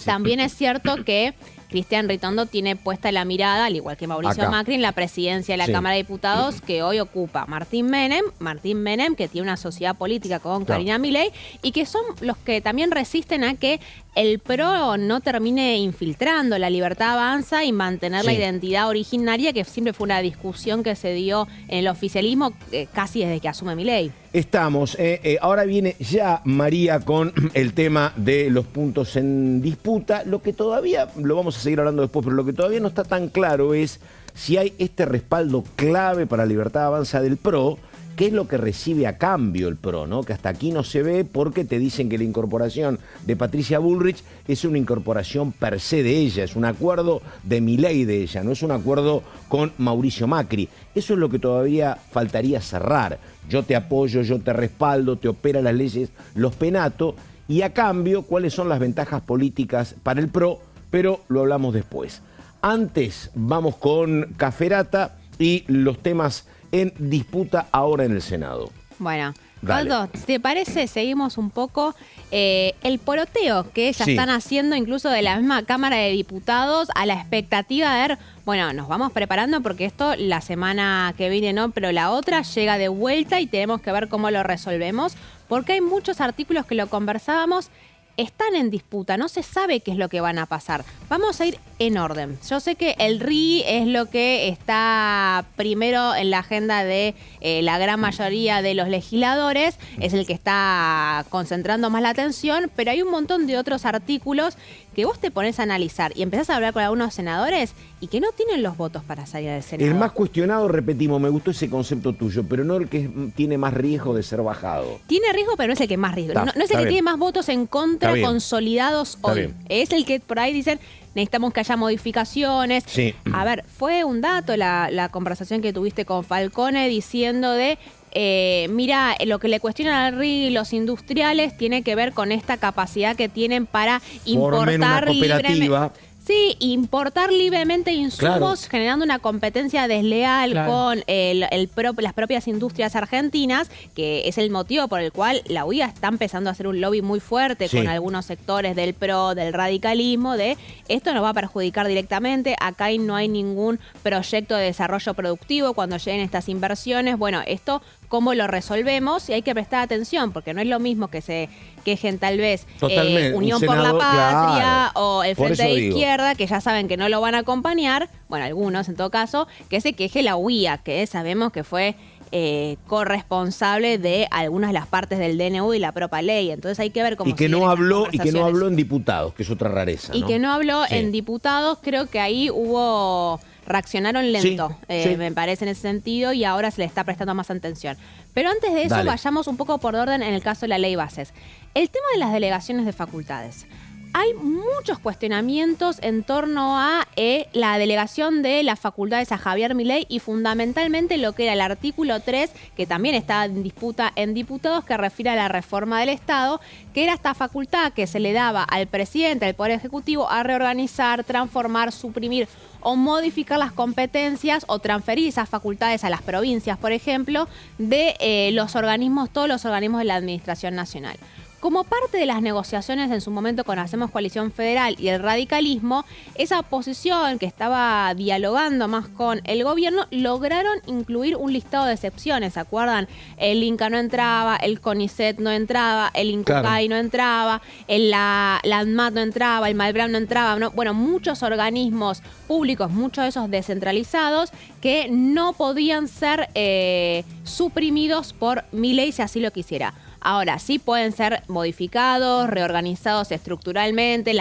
También es cierto que Cristian Ritondo tiene puesta la mirada, al igual que Mauricio Macri, en la presidencia de la Cámara de Diputados que hoy ocupa Martín Menem, que tiene una sociedad política con Karina Milei, y que son los que también resisten a que el PRO no termine infiltrando. La Libertad Avanza y mantener la identidad originaria, que siempre fue una discusión que se dio en el oficialismo casi desde que asume Milei. Estamos. Ahora viene ya María con el tema de los puntos en disputa. Lo que todavía, lo vamos a seguir hablando después, pero lo que todavía no está tan claro es si hay este respaldo clave para Libertad Avanza del PRO. ¿Qué es lo que recibe a cambio el PRO, ¿no? Que hasta aquí no se ve porque te dicen que la incorporación de Patricia Bullrich es una incorporación per se de ella, es un acuerdo de Milei de ella, no es un acuerdo con Mauricio Macri. Eso es lo que todavía faltaría cerrar. Yo te apoyo, yo te respaldo, te opera las leyes, los penato, y a cambio, ¿cuáles son las ventajas políticas para el PRO? Pero lo hablamos después. Antes, vamos con Caferata y los temas en disputa ahora en el Senado. Bueno, Aldo, ¿te parece? Seguimos un poco el poroteo que ya están haciendo incluso de la misma Cámara de Diputados a la expectativa de ver, bueno, nos vamos preparando porque esto la semana que viene no, pero la otra llega de vuelta y tenemos que ver cómo lo resolvemos, porque hay muchos artículos que lo conversábamos, están en disputa, no se sabe qué es lo que van a pasar. Vamos a ir en orden. Yo sé que el RI es lo que está primero en la agenda de la gran mayoría de los legisladores, es el que está concentrando más la atención, pero hay un montón de otros artículos que vos te pones a analizar y empezás a hablar con algunos senadores y que no tienen los votos para salir del Senado. El más cuestionado, repetimos, me gustó ese concepto tuyo, pero no el que tiene más riesgo de ser bajado. Tiene riesgo, pero no es el que más riesgo. No es el que tiene más votos en contra consolidados hoy. Es el que por ahí dicen, necesitamos que haya modificaciones. A ver, fue un dato la conversación que tuviste con Falcone diciendo de mira, lo que le cuestionan al RI y los industriales tiene que ver con esta capacidad que tienen para importar libremente. Sí, importar libremente insumos, generando una competencia desleal con las propias industrias argentinas, que es el motivo por el cual la UIA está empezando a hacer un lobby muy fuerte con algunos sectores del PRO, del radicalismo, de esto nos va a perjudicar directamente, acá no hay ningún proyecto de desarrollo productivo cuando lleguen estas inversiones. Bueno, esto cómo lo resolvemos y hay que prestar atención, porque no es lo mismo que se quejen tal vez Unión por la Patria o el Frente de Izquierda, que ya saben que no lo van a acompañar, bueno, algunos en todo caso, que se queje la UIA, que sabemos que fue corresponsable de algunas de las partes del DNU y la propia ley. Entonces hay que ver cómo no habló en diputados, que es otra rareza, ¿no? Y que no habló en diputados, creo que ahí reaccionaron lento, me parece en ese sentido, y ahora se le está prestando más atención. Pero antes de eso, vayamos un poco por orden en el caso de la ley bases. El tema de las delegaciones de facultades. Hay muchos cuestionamientos en torno a la delegación de las facultades a Javier Milei y fundamentalmente lo que era el artículo 3, que también está en disputa en diputados, que refiere a la reforma del Estado, que era esta facultad que se le daba al presidente del Poder Ejecutivo a reorganizar, transformar, suprimir o modificar las competencias o transferir esas facultades a las provincias, por ejemplo, de los organismos, todos los organismos de la Administración Nacional. Como parte de las negociaciones en su momento con Hacemos Coalición Federal y el radicalismo, esa oposición que estaba dialogando más con el gobierno, lograron incluir un listado de excepciones, ¿se acuerdan? El INCA no entraba, el CONICET no entraba, el INCUCAI no entraba, la ANMAT no entraba, el MALBRAM no entraba, bueno, muchos organismos públicos, muchos de esos descentralizados, que no podían ser suprimidos por Milei si así lo quisiera. Ahora, sí pueden ser modificados, reorganizados estructuralmente,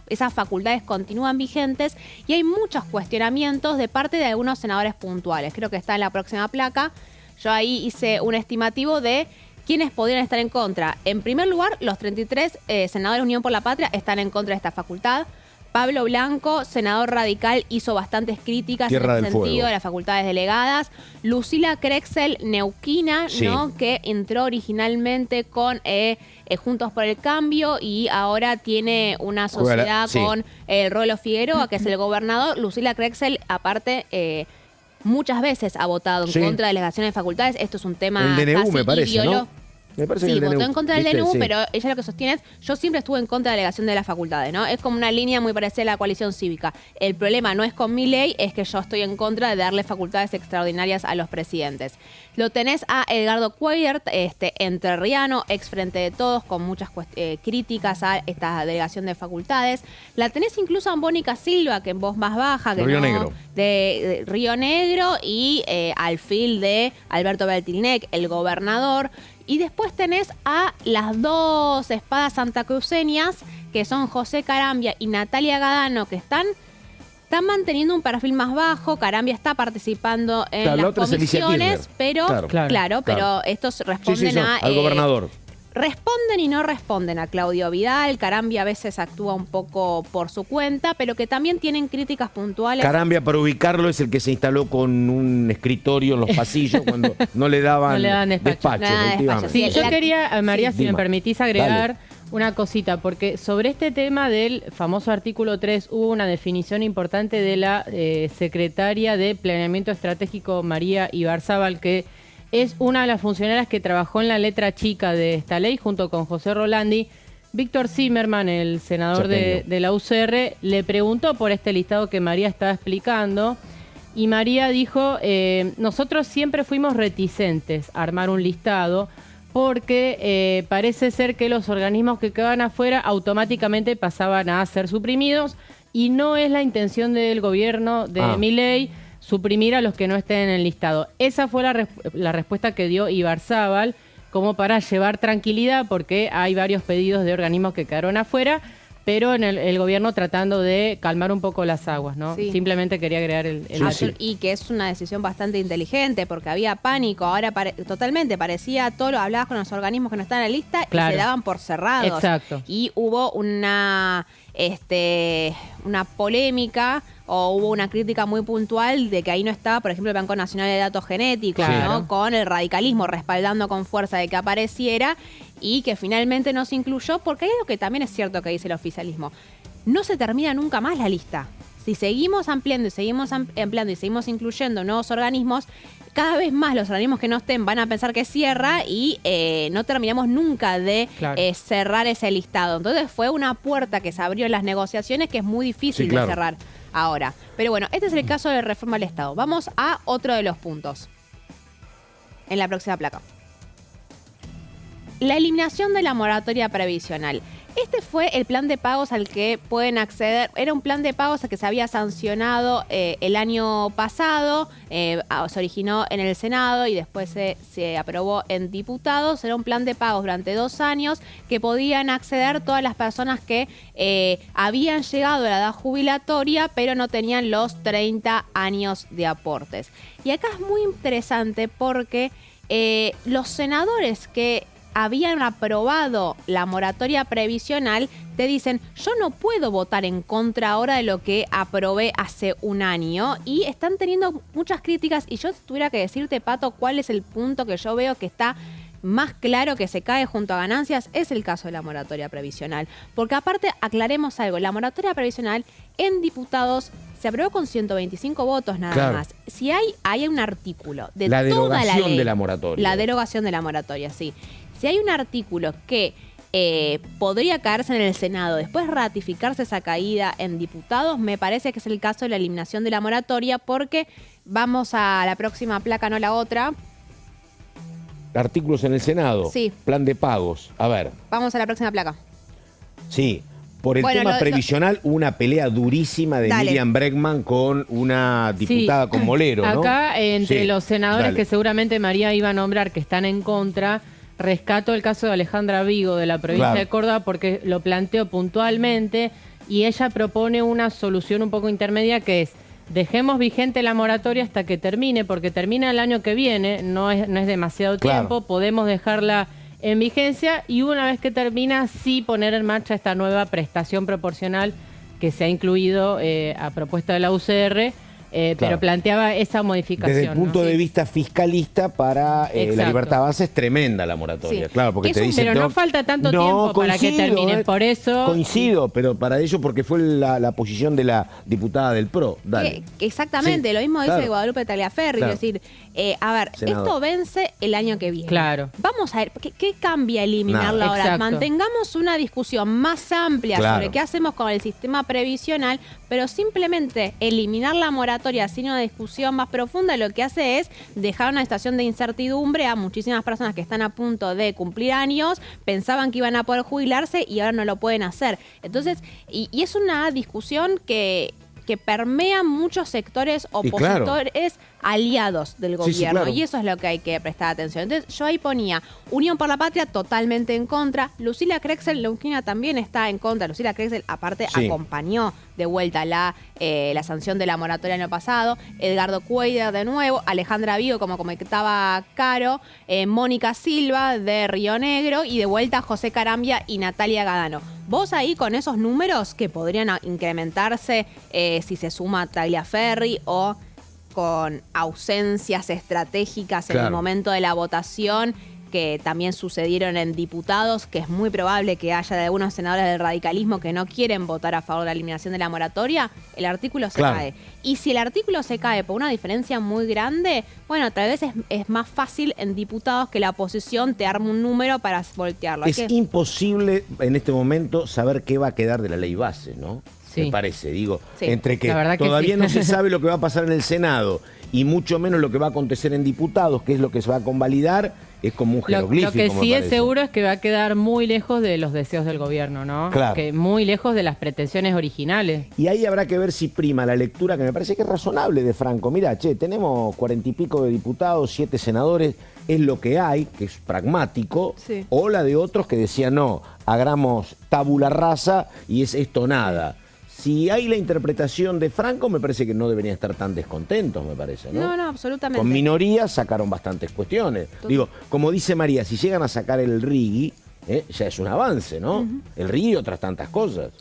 esas facultades continúan vigentes y hay muchos cuestionamientos de parte de algunos senadores puntuales. Creo que está en la próxima placa. Yo ahí hice un estimativo de quiénes podrían estar en contra. En primer lugar, los 33 senadores de Unión por la Patria están en contra de esta facultad. Pablo Blanco, senador radical, hizo bastantes críticas en ese sentido de las facultades delegadas. Lucila Crexel, neuquina, ¿no? Que entró originalmente con Juntos por el Cambio y ahora tiene una sociedad con Rolo Figueroa, que es el gobernador. Lucila Crexel, aparte, muchas veces ha votado en contra de delegaciones de facultades. Esto es un tema el DNU, casi me parece, ideológico. ¿no? Me parece sí, que votó en contra del DNU, sí. pero ella lo que sostiene es, yo siempre estuve en contra de la delegación de las facultades, ¿no? Es como una línea muy parecida a la coalición cívica. El problema no es con mi ley, es que yo estoy en contra de darle facultades extraordinarias a los presidentes. Lo tenés a Edgardo Cuellar, entrerriano, ex Frente de Todos, con muchas críticas a esta delegación de facultades. La tenés incluso a Mónica Silva, que en voz más baja, que Río no, Negro. de Río Negro, y al fil de Alberto Beltilnec, el gobernador. Y después tenés a las dos espadas santacruceñas, que son José Carambia y Natalia Gadano, que están manteniendo un perfil más bajo. Carambia está participando en las comisiones, pero pero estos responden al gobernador. Responden y no responden a Claudio Vidal. Carambia a veces actúa un poco por su cuenta, pero que también tienen críticas puntuales. Carambia, para ubicarlo, es el que se instaló con un escritorio en los pasillos cuando no le daban despacho. Sí, yo quería, María, si me permitís agregar una cosita, porque sobre este tema del famoso artículo 3 hubo una definición importante de la secretaria de Planeamiento Estratégico, María Ibarzábal, que es una de las funcionarias que trabajó en la letra chica de esta ley junto con José Rolandi. Víctor Zimmerman, el senador de la UCR, le preguntó por este listado que María estaba explicando y María dijo, nosotros siempre fuimos reticentes a armar un listado porque parece ser que los organismos que quedaban afuera automáticamente pasaban a ser suprimidos y no es la intención del gobierno de Milei suprimir a los que no estén en el listado. Esa fue la respuesta que dio Ibarzábal, como para llevar tranquilidad, porque hay varios pedidos de organismos que quedaron afuera, pero en el gobierno tratando de calmar un poco las aguas, ¿no? Sí. Simplemente quería agregar el dato. Y que es una decisión bastante inteligente, porque había pánico, ahora totalmente parecía todo, hablabas con los organismos que no están en la lista y se daban por cerrados. Exacto. Y hubo una polémica o hubo una crítica muy puntual de que ahí no estaba, por ejemplo, el Banco Nacional de Datos Genéticos, ¿no? Con el radicalismo respaldando con fuerza de que apareciera y que finalmente no se incluyó, porque hay algo que también es cierto que dice el oficialismo. No se termina nunca más la lista. Si seguimos ampliando y seguimos incluyendo nuevos organismos, cada vez más los organismos que no estén van a pensar que cierra y no terminamos nunca de cerrar ese listado. Entonces fue una puerta que se abrió en las negociaciones que es muy difícil de cerrar ahora. Pero bueno, este es el caso de reforma del Estado. Vamos a otro de los puntos en la próxima placa. La eliminación de la moratoria previsional. Este fue el plan de pagos al que pueden acceder. Era un plan de pagos que se había sancionado el año pasado, se originó en el Senado y después se aprobó en diputados. Era un plan de pagos durante 2 años que podían acceder todas las personas que habían llegado a la edad jubilatoria pero no tenían los 30 años de aportes. Y acá es muy interesante porque los senadores que habían aprobado la moratoria previsional, te dicen, yo no puedo votar en contra ahora de lo que aprobé hace un año, y están teniendo muchas críticas. Y yo tuviera que decirte, Pato, cuál es el punto que yo veo que está más claro que se cae junto a ganancias, es el caso de la moratoria previsional. Porque aparte, aclaremos algo, la moratoria previsional en diputados se aprobó con 125 votos nada más. Si hay un artículo de toda la ley. La derogación de la moratoria. La derogación de la moratoria, sí. Si hay un artículo que podría caerse en el Senado, después ratificarse esa caída en diputados, me parece que es el caso de la eliminación de la moratoria, porque vamos a la próxima placa, no la otra. Artículos en el Senado. Sí. Plan de pagos. A ver. Vamos a la próxima placa. Sí. Por el tema previsional, hubo una pelea durísima de Miriam Bregman con una diputada con Molero, ¿no? Acá, entre los senadores que seguramente María iba a nombrar que están en contra, rescato el caso de Alejandra Vigo de la provincia de Córdoba porque lo planteó puntualmente y ella propone una solución un poco intermedia que es dejemos vigente la moratoria hasta que termine, porque termina el año que viene, no es demasiado tiempo, podemos dejarla en vigencia y una vez que termina sí poner en marcha esta nueva prestación proporcional que se ha incluido a propuesta de la UCR pero planteaba esa modificación. Desde el punto de vista fiscalista para la libertad avanza es tremenda la moratoria. Sí. Claro, porque te dicen... Pero no falta tanto tiempo para que termine, por eso... Coincido, pero para ello porque fue la posición de la diputada del PRO. Dale. Exactamente, lo mismo dice Guadalupe Tagliaferri, es decir, a ver, Senador. esto vence el año que viene. Claro. Vamos a ver, ¿qué cambia eliminarla ahora? Exacto. Mantengamos una discusión más amplia sobre qué hacemos con el sistema previsional, pero simplemente eliminar la moratoria sin una discusión más profunda lo que hace es dejar una situación de incertidumbre a muchísimas personas que están a punto de cumplir años, pensaban que iban a poder jubilarse y ahora no lo pueden hacer. Entonces, y es una discusión que permea muchos sectores opositores aliados del gobierno. Y eso es lo que hay que prestar atención. Entonces, yo ahí ponía Unión por la Patria totalmente en contra. Lucila Krexel, Neuquina, también está en contra. Lucila Krexel, aparte, acompañó de vuelta la sanción de la moratoria el año pasado. Edgardo Cuellar de nuevo. Alejandra Vigo, como comentaba Caro. Mónica Silva de Río Negro. Y de vuelta José Carambia y Natalia Gadano. Vos ahí con esos números que podrían incrementarse si se suma Tagliaferri o con ausencias estratégicas en el momento de la votación que también sucedieron en diputados, que es muy probable que haya de algunos senadores del radicalismo que no quieren votar a favor de la eliminación de la moratoria, el artículo se cae. Y si el artículo se cae por una diferencia muy grande, bueno, tal vez es más fácil en diputados que la oposición te arme un número para voltearlo. Es imposible en este momento saber qué va a quedar de la ley base, ¿no? Sí. Me parece, digo, entre que todavía no se sabe lo que va a pasar en el Senado y mucho menos lo que va a acontecer en diputados, que es lo que se va a convalidar, es como un jeroglífico. Lo que sí es seguro es que va a quedar muy lejos de los deseos del gobierno, ¿no? Claro. Que muy lejos de las pretensiones originales. Y ahí habrá que ver si prima la lectura, que me parece que es razonable, de Franco. Mira, tenemos 40 y pico de diputados, 7 senadores, es lo que hay, que es pragmático, o la de otros que decían, no, hagamos tabula rasa y es esto nada. Si hay la interpretación de Franco, me parece que no deberían estar tan descontentos, me parece, ¿no? No, absolutamente. Con minorías sacaron bastantes cuestiones. Digo, como dice María, si llegan a sacar el RIGI, ya es un avance, ¿no? El RIGI y otras tantas cosas.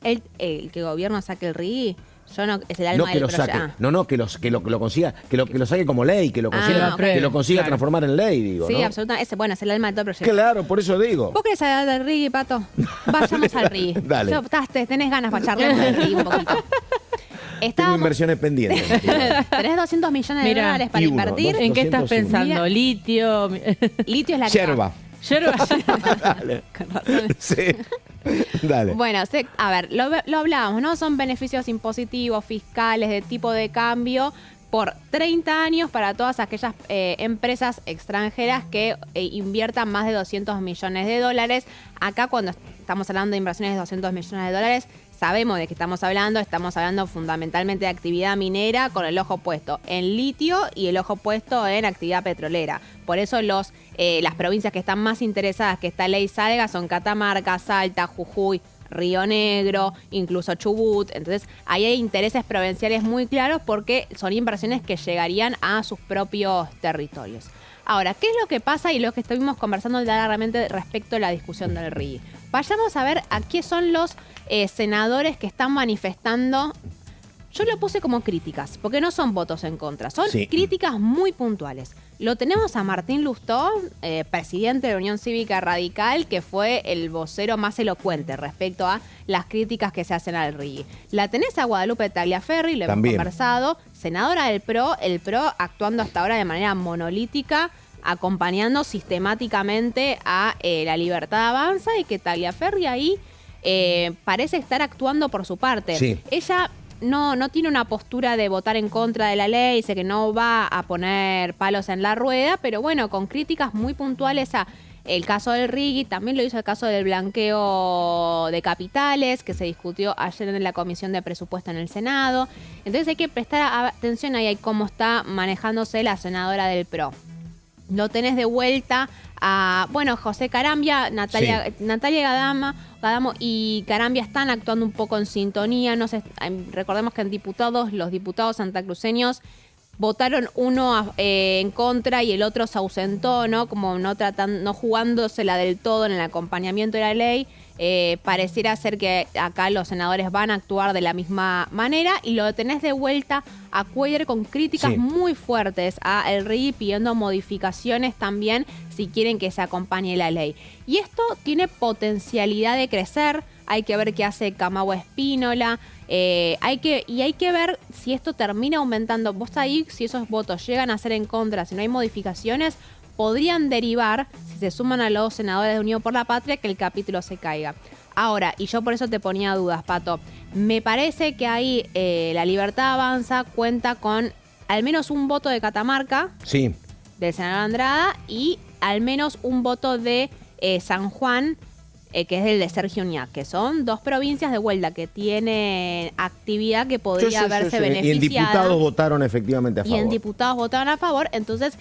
El que el gobierno saque el RIGI... Yo no, es el alma del proyecto. Que lo consiga, que lo saque como ley, que lo consiga transformar en ley, digo. Sí, ¿no? absolutamente. Bueno, es el alma de todo el proyecto. Claro, por eso digo. ¿Vos querés hablar del RIGI, Pato? Vayamos al RIGI. Dale. Tenés ganas para charlar del RIGI un poquito. Tengo inversiones pendientes. Tenés 200 millones de dólares para invertir. ¿En qué estás pensando? ¿Litio? Litio es la yerba. Yerba. Dale. Con razón. Sí. Dale. Bueno, a ver, lo hablábamos, ¿no? Son beneficios impositivos, fiscales, de tipo de cambio por 30 años para todas aquellas empresas extranjeras que inviertan más de 200 millones de dólares. Acá cuando estamos hablando de inversiones de 200 millones de dólares, sabemos de qué estamos hablando fundamentalmente de actividad minera con el ojo puesto en litio y el ojo puesto en actividad petrolera. Por eso las provincias que están más interesadas que esta ley salga son Catamarca, Salta, Jujuy, Río Negro, incluso Chubut. Entonces, ahí hay intereses provinciales muy claros porque son inversiones que llegarían a sus propios territorios. Ahora, ¿qué es lo que pasa y lo que estuvimos conversando largamente respecto a la discusión del RIGI? Vayamos a ver a qué son los senadores que están manifestando. Yo lo puse como críticas, porque no son votos en contra, son críticas muy puntuales. Lo tenemos a Martín Lustó, presidente de la Unión Cívica Radical, que fue el vocero más elocuente respecto a las críticas que se hacen al RIGI. La tenés a Guadalupe Tagliaferri, lo hemos conversado, senadora del PRO, el PRO actuando hasta ahora de manera monolítica, acompañando sistemáticamente a La Libertad Avanza, y que Tagliaferri ahí parece estar actuando por su parte. Ella no tiene una postura de votar en contra de la ley, dice que no va a poner palos en la rueda, pero bueno, con críticas muy puntuales a el caso del RIGI, también lo hizo el caso del blanqueo de capitales, que se discutió ayer en la Comisión de Presupuesto en el Senado. Entonces hay que prestar atención ahí a cómo está manejándose la senadora del PRO. Lo tenés de vuelta a, José Carambia, Natalia Gadamo y Carambia están actuando un poco en sintonía. Recordemos que los diputados santacruceños votaron uno en contra y el otro se ausentó, ¿no? Como no jugándosela del todo en el acompañamiento de la ley. Pareciera ser que acá los senadores van a actuar de la misma manera y lo tenés de vuelta a Cuéllar con críticas muy fuertes a el RI, pidiendo modificaciones también si quieren que se acompañe la ley. Y esto tiene potencialidad de crecer. Hay que ver qué hace Camagüey Espínola. Hay que ver si esto termina aumentando. Vos ahí, si esos votos llegan a ser en contra, si no hay modificaciones, podrían derivar, si se suman a los senadores de Unión por la Patria, que el capítulo se caiga. Ahora, y yo por eso te ponía dudas, Pato, me parece que ahí la Libertad Avanza cuenta con al menos un voto de Catamarca, del senador Andrada, y al menos un voto de San Juan, que es el de Sergio Uñac, que son dos provincias de vuelta que tienen actividad que podría verse beneficiada. Y en diputados votaron efectivamente a favor. Y en diputados votaron a favor, entonces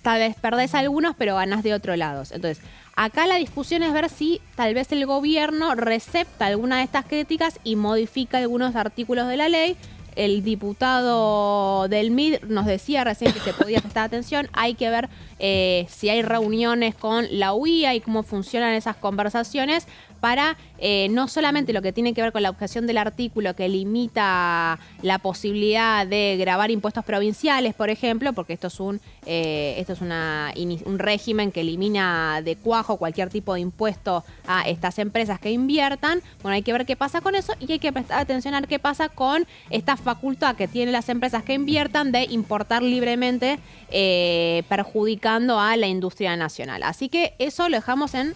tal vez perdés algunos, pero ganás de otros lados. Entonces, acá la discusión es ver si tal vez el gobierno recepta alguna de estas críticas y modifica algunos artículos de la ley. El diputado del MID nos decía recién que se podía prestar atención. Hay que ver si hay reuniones con la UIA y cómo funcionan esas conversaciones para no solamente lo que tiene que ver con la objeción del artículo que limita la posibilidad de gravar impuestos provinciales, por ejemplo, porque esto es un régimen que elimina de cuajo cualquier tipo de impuesto a estas empresas que inviertan. Bueno, hay que ver qué pasa con eso y hay que prestar atención a ver qué pasa con esta facultad que tienen las empresas que inviertan de importar libremente, perjudicando a la industria nacional. Así que eso lo dejamos en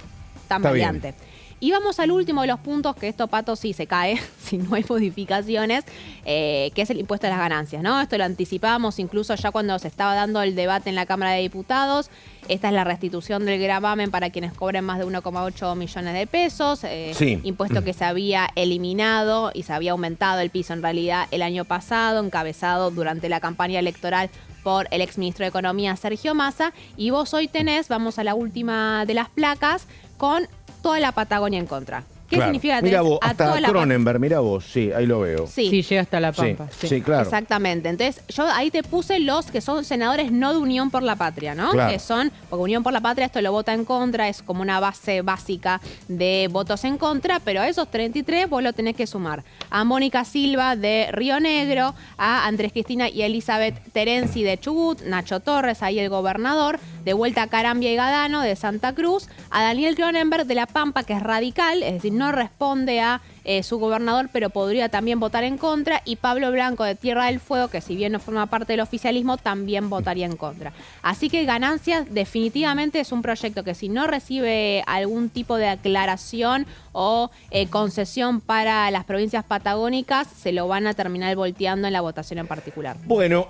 tan variante. Y vamos al último de los puntos, que esto, Pato, sí se cae, si no hay modificaciones, que es el impuesto a las ganancias, ¿no? Esto lo anticipábamos incluso ya cuando se estaba dando el debate en la Cámara de Diputados. Esta es la restitución del gravamen para quienes cobren más de 1,8 millones de pesos. Impuesto que se había eliminado y se había aumentado el piso en realidad el año pasado, encabezado durante la campaña electoral por el exministro de Economía, Sergio Massa. Y vos hoy tenés, vamos a la última de las placas, con toda la Patagonia en contra. ¿Qué significa? Mira vos, hasta Cronenberg, mira vos, ahí lo veo. Sí, llega hasta La Pampa. Sí, claro. Exactamente. Entonces, yo ahí te puse los que son senadores no de Unión por la Patria, ¿no? Claro. Que son, porque Unión por la Patria esto lo vota en contra, es como una base básica de votos en contra, pero a esos 33 vos lo tenés que sumar. A Mónica Silva de Río Negro, a Andrés Cristina y Elizabeth Terenzi de Chubut, Nacho Torres, ahí el gobernador, de vuelta a Carambia y Gadano de Santa Cruz, a Daniel Cronenberg de La Pampa, que es radical, es decir, no responde a su gobernador, pero podría también votar en contra, y Pablo Blanco de Tierra del Fuego, que si bien no forma parte del oficialismo, también votaría en contra. Así que Ganancias definitivamente es un proyecto que si no recibe algún tipo de aclaración o concesión para las provincias patagónicas, se lo van a terminar volteando en la votación en particular. Bueno,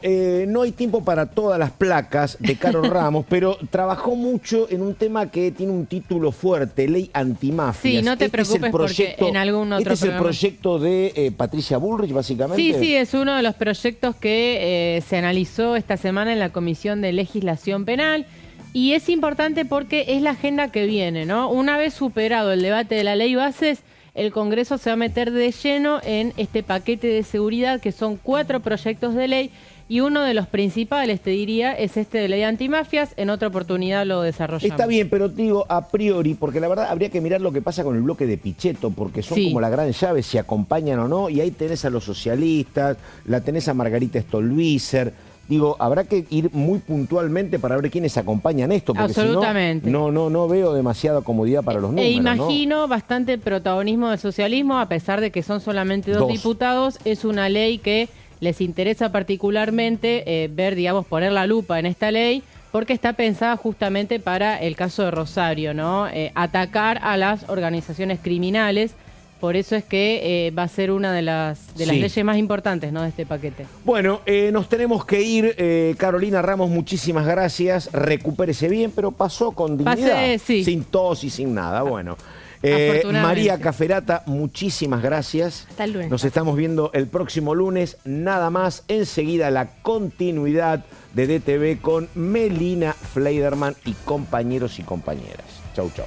no hay tiempo para todas las placas de Caro Ramos, pero trabajó mucho en un tema que tiene un título fuerte, Ley Antimafias. Sí, no te preocupes porque en algún otro es el proyecto de Patricia Bullrich, básicamente. Sí, es uno de los proyectos que se analizó esta semana en la Comisión de Legislación Penal. Y es importante porque es la agenda que viene, ¿no? Una vez superado el debate de la ley bases, el Congreso se va a meter de lleno en este paquete de seguridad, que son 4 proyectos de ley, y uno de los principales, te diría, es este de ley antimafias. En otra oportunidad lo desarrollamos. Está bien, pero te digo a priori, porque la verdad habría que mirar lo que pasa con el bloque de Pichetto, porque son como la gran llave, si acompañan o no, y ahí tenés a los socialistas, la tenés a Margarita Stolbizer. Digo, habrá que ir muy puntualmente para ver quiénes acompañan esto, porque absolutamente. Si no veo demasiada comodidad para los números. Imagino bastante protagonismo del socialismo, a pesar de que son solamente dos diputados. Es una ley que les interesa particularmente ver, digamos, poner la lupa en esta ley, porque está pensada justamente para el caso de Rosario, ¿no? Atacar a las organizaciones criminales. Por eso es que va a ser una de las leyes más importantes, ¿no?, de este paquete. Bueno, nos tenemos que ir. Carolina Ramos, muchísimas gracias. Recupérese bien, pero pasó con dignidad. Sin tos y sin nada. Bueno. María Caferata, muchísimas gracias. Hasta el lunes. Nos estamos viendo el próximo lunes. Nada más. Enseguida la continuidad de DTV con Melina Fleiderman y compañeros y compañeras. Chau, chau.